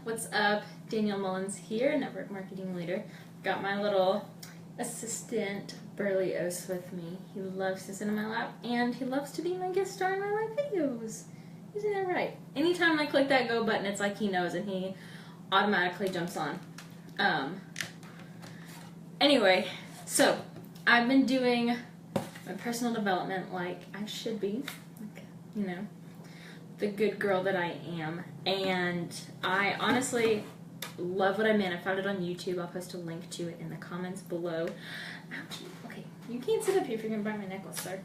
What's up? Danielle Mullins here, Network Marketing Leader. Got my little assistant, Berlioz, with me. He loves to sit in my lap, and he loves to be my guest star in my live videos. Isn't that right? Anytime I click that go button, it's like he knows, and he automatically jumps on. Anyway, so I've been doing my personal development like I should be, the good girl that I am, and I honestly love what I'm in. I found it on YouTube. I'll post a link to it in the comments below. Ouch. Okay, you can't sit up here if you're going to buy my necklace, sir.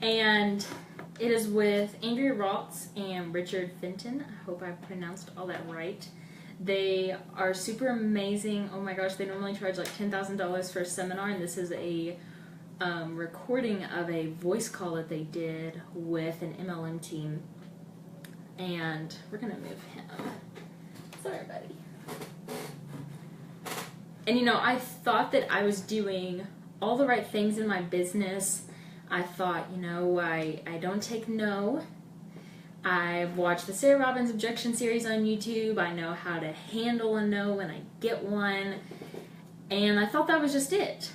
And it is with Andrea Rotz and Richard Fenton. I hope I pronounced all that right. They are super amazing. Oh my gosh, they normally charge like $10,000 for a seminar, and this is a recording of a voice call that they did with an MLM team. And we're going to move him. Sorry, buddy. And I thought that I was doing all the right things in my business. I thought, I don't take no. I've watched the Sarah Robbins Objection series on YouTube. I know how to handle a no when I get one. And I thought that was just it.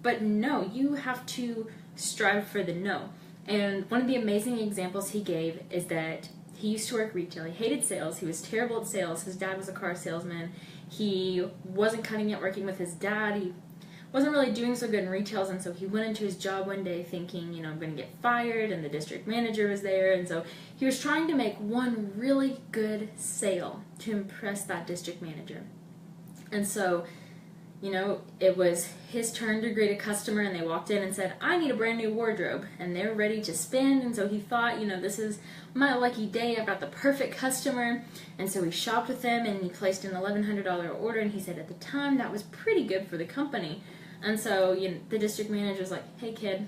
But no, you have to strive for the no. And one of the amazing examples he gave is that he used to work retail. He hated sales. He was terrible at sales. His dad was a car salesman. He wasn't cutting it working with his dad. He wasn't really doing so good in retails, and so he went into his job one day thinking, I'm going to get fired, and the district manager was there, and so he was trying to make one really good sale to impress that district manager. And so it was his turn to greet a customer, and they walked in and said, I need a brand new wardrobe, and they're ready to spend. And so he thought, this is my lucky day, I've got the perfect customer. And so he shopped with them, and he placed an $1,100 order, and he said at the time that was pretty good for the company. And so the district manager was like, hey kid,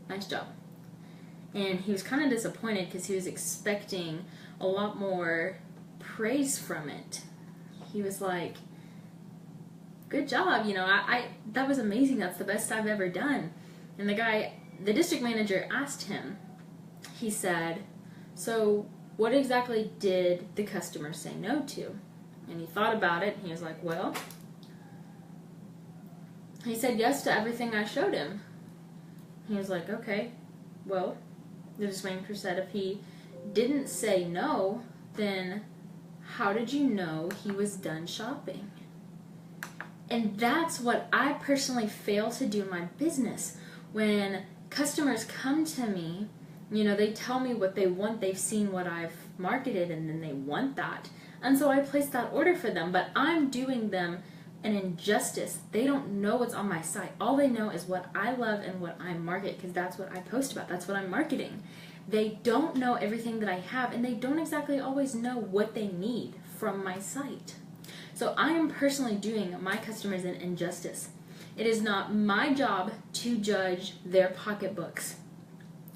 nice job. And he was kind of disappointed because he was expecting a lot more praise from it. He was like, good job, that was amazing, that's the best I've ever done. And the district manager asked him, he said, so what exactly did the customer say no to? And he thought about it, and he was like, well, he said yes to everything I showed him. He was like, okay, well, the district manager said, if he didn't say no, then how did you know he was done shopping? And that's what I personally fail to do in my business. When customers come to me, they tell me what they want, they've seen what I've marketed, and then they want that. And so I place that order for them, but I'm doing them an injustice. They don't know what's on my site. All they know is what I love and what I market, because that's what I post about. That's what I'm marketing. They don't know everything that I have, and they don't exactly always know what they need from my site. So I am personally doing my customers an injustice. It is not my job to judge their pocketbooks.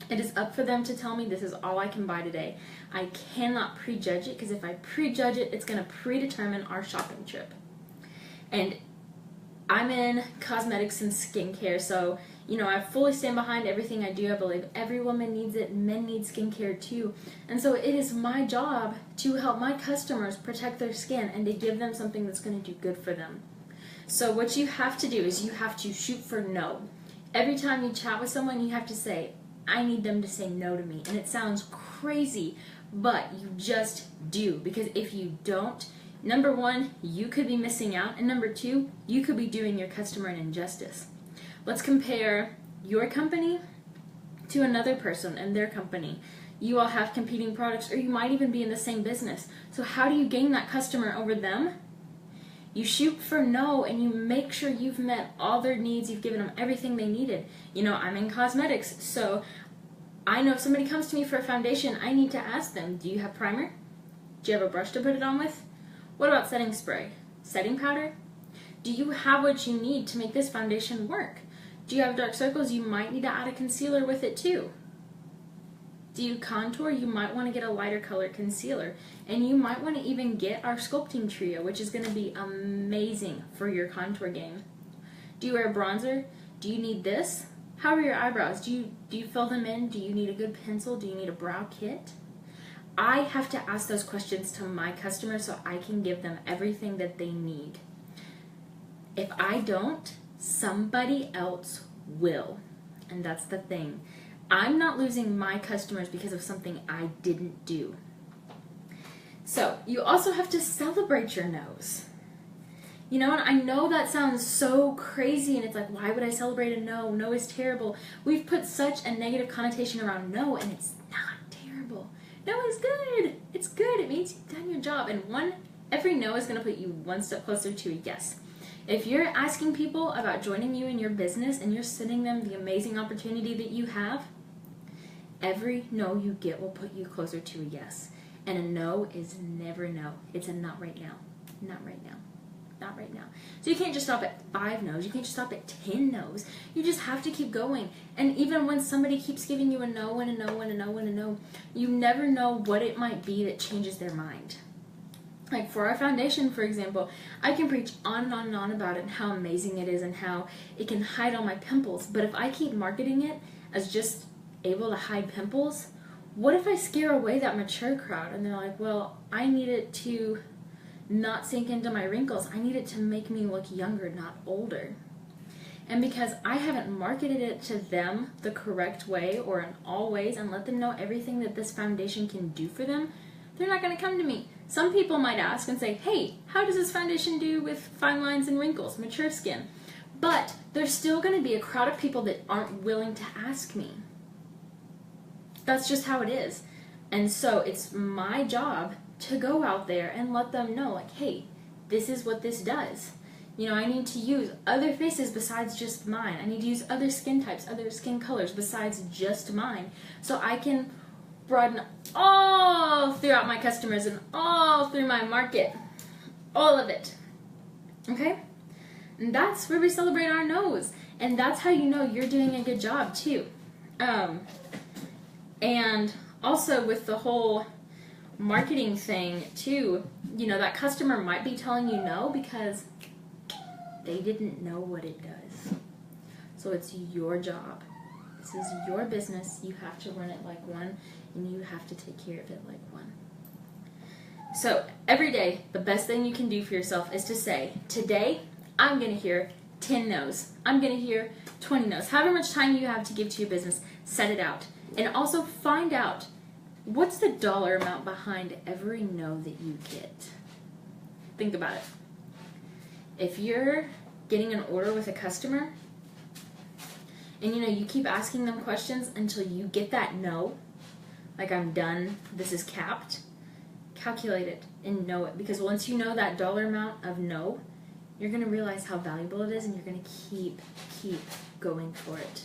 It is up for them to tell me this is all I can buy today. I cannot prejudge it, because if I prejudge it, it's going to predetermine our shopping trip. And I'm in cosmetics and skincare, so I fully stand behind everything I do. I believe every woman needs it. Men need skincare too. And so it is my job to help my customers protect their skin and to give them something that's going to do good for them. So what you have to do is you have to shoot for no. Every time you chat with someone, you have to say, I need them to say no to me. And it sounds crazy, but you just do. Because if you don't, number one, you could be missing out. And number two, you could be doing your customer an injustice. Let's compare your company to another person and their company. You all have competing products, or you might even be in the same business. So how do you gain that customer over them? You shoot for no, and you make sure you've met all their needs. You've given them everything they needed. I'm in cosmetics, so I know if somebody comes to me for a foundation, I need to ask them, do you have primer? Do you have a brush to put it on with? What about setting spray? Setting powder? Do you have what you need to make this foundation work? Do you have dark circles? You might need to add a concealer with it too. Do you contour? You might want to get a lighter color concealer. And you might want to even get our Sculpting Trio, which is going to be amazing for your contour game. Do you wear bronzer? Do you need this? How are your eyebrows? Do you fill them in? Do you need a good pencil? Do you need a brow kit? I have to ask those questions to my customers so I can give them everything that they need. If I don't, somebody else will. And that's the thing. I'm not losing my customers because of something I didn't do. So, you also have to celebrate your no's. You know, and I know that sounds so crazy, and it's like, why would I celebrate a no? No is terrible. We've put such a negative connotation around no, and it's not terrible. No is good. It's good. It means you've done your job. And every no is going to put you one step closer to a yes. If you're asking people about joining you in your business and you're sending them the amazing opportunity that you have, every no you get will put you closer to a yes. And a no is never no. It's a not right now. Not right now. Not right now. So you can't just stop at 5 no's. You can't just stop at 10 no's. You just have to keep going. And even when somebody keeps giving you a no and a no and a no and a no, you never know what it might be that changes their mind. Like for our foundation, for example, I can preach on and on and on about it and how amazing it is and how it can hide all my pimples. But if I keep marketing it as just able to hide pimples, what if I scare away that mature crowd and they're like, well, I need it to not sink into my wrinkles. I need it to make me look younger, not older. And because I haven't marketed it to them the correct way or in all ways and let them know everything that this foundation can do for them, they're not going to come to me. Some people might ask and say, hey, how does this foundation do with fine lines and wrinkles, mature skin? But there's still going to be a crowd of people that aren't willing to ask me. That's just how it is. And so it's my job to go out there and let them know, like, hey, this is what this does. You know, I need to use other faces besides just mine. I need to use other skin types, other skin colors besides just mine. So I can broaden all throughout my customers and all through my market. All of it. Okay? And that's where we celebrate our no's. And that's how you know you're doing a good job, too. And also with the whole marketing thing too, you know, that customer might be telling you no because they didn't know what it does. So it's your job. This is your business. You have to run it like one, and you have to take care of it like one. So every day, the best thing you can do for yourself is to say, today, I'm going to hear 10 no's. I'm going to hear 20 no's. However much time you have to give to your business, set it out. And also find out, what's the dollar amount behind every no that you get? Think about it. If you're getting an order with a customer, and you know, you keep asking them questions until you get that no, like I'm done, this is capped, calculate it and know it. Because once you know that dollar amount of no, you're going to realize how valuable it is, and you're going to keep going for it.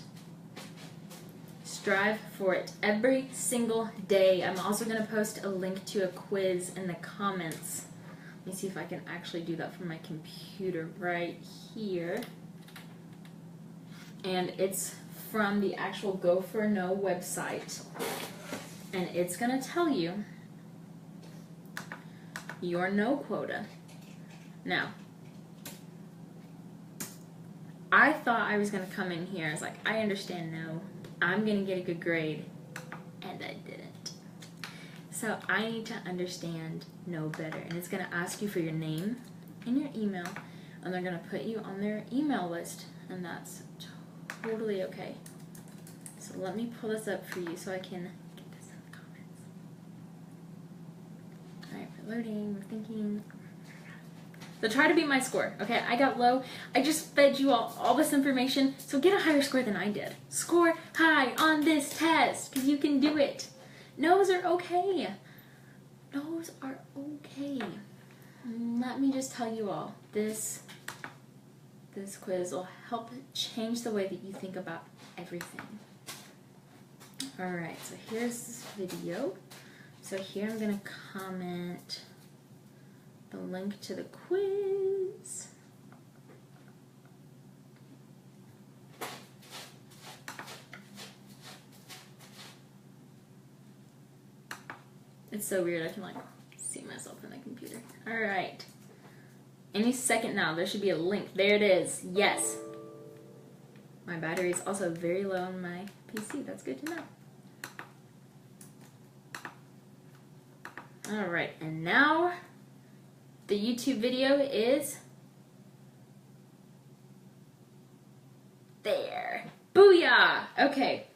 Strive for it every single day. I'm also going to post a link to a quiz in the comments. Let me see if I can actually do that from my computer right here. And it's from the actual Go for No website. And it's going to tell you your no quota. Now, I thought I was going to come in here. I was like, I understand no. I'm going to get a good grade, and I didn't. So I need to understand no better, and it's going to ask you for your name and your email, and they're going to put you on their email list, and that's totally okay. So let me pull this up for you so I can get this in the comments. Alright, we're loading, we're thinking. So try to beat my score. Okay, I got low. I just fed you all this information, so get a higher score than I did. Score high on this test, because you can do it. No's are okay. No's are okay. Let me just tell you all, this quiz will help change the way that you think about everything. Alright, so here's this video. So here I'm going to comment the link to the quiz. It's so weird, I can like see myself in the computer. Alright. Any second now, there should be a link. There it is. Yes. My battery is also very low on my PC. That's good to know. Alright, and now the YouTube video is there. Booyah! Okay,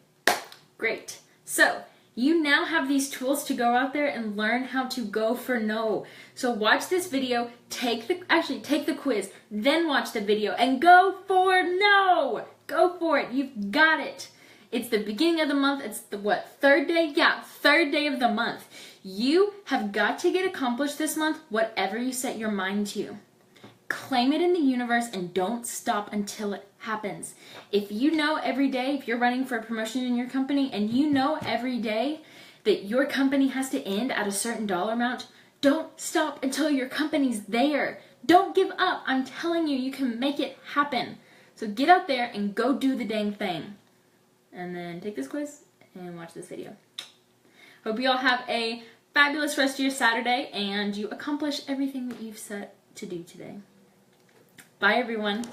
great. So, you now have these tools to go out there and learn how to go for no. So watch this video, take the quiz, then watch the video, and go for no! Go for it, you've got it. It's the beginning of the month, it's the third day? Yeah, third day of the month. You have got to get accomplished this month, whatever you set your mind to. Claim it in the universe and don't stop until it happens. If you know every day, if you're running for a promotion in your company and you know every day that your company has to end at a certain dollar amount, don't stop until your company's there. Don't give up. I'm telling you, you can make it happen. So get out there and go do the dang thing. And then take this quiz and watch this video. Hope you all have a fabulous rest of your Saturday and you accomplish everything that you've set to do today. Bye, everyone.